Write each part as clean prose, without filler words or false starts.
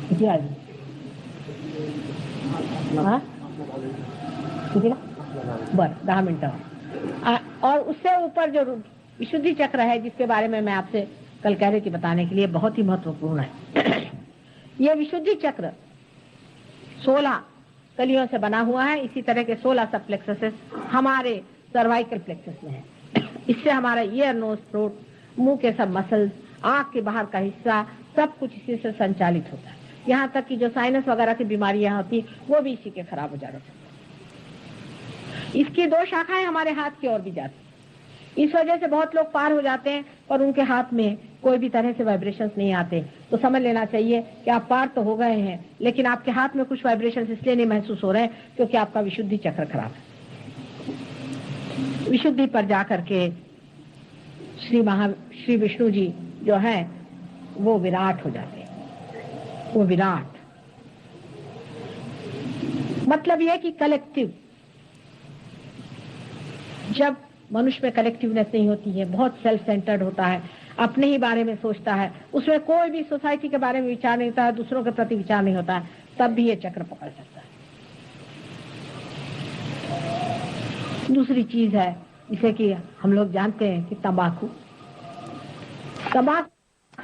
किती आली हाँ किती ना बस 10 मिनट और उससे ऊपर जो विशुद्धि चक्र है जिसके बारे में मैं आपसे कल कह रही थी बताने के लिए, बहुत ही महत्वपूर्ण है। यह विशुद्धि चक्र 16 कलियों से बना हुआ है। इसी तरह के 16 सब प्लेक्ससेस हमारे सर्वाइकल प्लेक्सस में है। इससे हमारा ईयर, नोज, थ्रोट, मुंह के सब मसल्स, आंख के बाहर का हिस्सा, सब कुछ इसी से संचालित होता है। यहाँ तक कि जो साइनस वगैरह की बीमारियां होती वो भी इसी के खराब हो जाना चाहिए। इसकी 2 शाखाएं हमारे हाथ की ओर भी जाती। इस वजह से बहुत लोग पार हो जाते हैं और उनके हाथ में कोई भी तरह से वाइब्रेशंस नहीं आते। तो समझ लेना चाहिए कि आप पार तो हो गए हैं, लेकिन आपके हाथ में कुछ वाइब्रेशंस इसलिए नहीं महसूस हो रहे हैं क्योंकि आपका विशुद्धि चक्र खराब है। विशुद्धि पर जाकर के श्री विष्णु जी जो है वो विराट हो जाते हैं। वो विराट मतलब यह कि कलेक्टिव, जब मनुष्य में कलेक्टिवनेस नहीं होती है, बहुत सेल्फ सेंटर्ड होता है, अपने ही बारे में सोचता है, उसमें कोई भी सोसाइटी के बारे में विचार नहीं होता है, दूसरों के प्रति विचार नहीं होता है, तब भी ये चक्र पकड़ सकता है। दूसरी चीज है जिसे कि हम लोग जानते हैं कि तंबाकू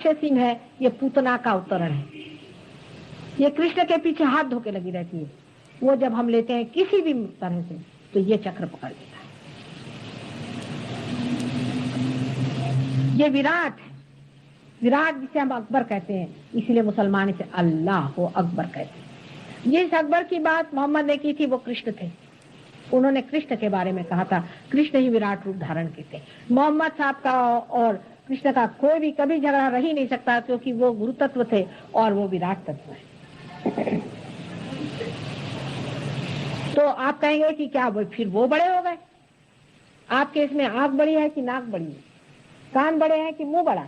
सिंह है, ये पूतना का अवतरण है। ये कृष्ण के पीछे हाथ धोके लगी रहती है। वो जब हम लेते हैं किसी भी तरह से तो ये चक्र पकड़ लेता है। ये विराट है, विराट जिसे हम अकबर कहते हैं, इसीलिए मुसलमान इसे अल्लाह हो अकबर कहते हैं। जिस अकबर की बात मोहम्मद ने की थी वो कृष्ण थे। उन्होंने कृष्ण के बारे में कहा था, कृष्ण ही विराट रूप धारण किए थे। मोहम्मद साहब का और कृष्ण का कोई भी कभी झगड़ा रह ही नहीं सकता, क्योंकि वो गुरु तत्व थे और वो विराट तत्व है। तो आप कहेंगे कि क्या फिर वो बड़े हो गए? आपके इसमें आंख बड़ी है कि नाक बड़ी है, कान बड़े हैं कि मुंह बड़ा?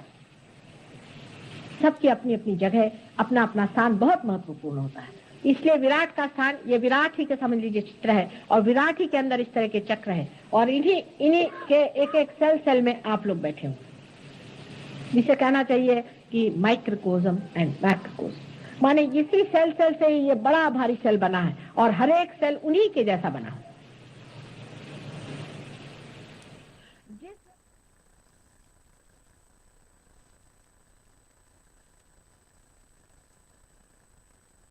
सबकी अपनी अपनी जगह, अपना अपना स्थान बहुत महत्वपूर्ण होता है। इसलिए विराट का स्थान, ये विराट ही के समझ लीजिए चित्र है, और विराट ही के अंदर इस तरह के चक्र है, और इन्हीं के एक एक सेल में आप लोग बैठे हो, जिसे कहना चाहिए कि माइक्रोकोज्म एंड मैक्रोकोज्म। माने इसी सेल से ये बड़ा भारी सेल बना है और हर एक सेल उन्हीं के जैसा बना है।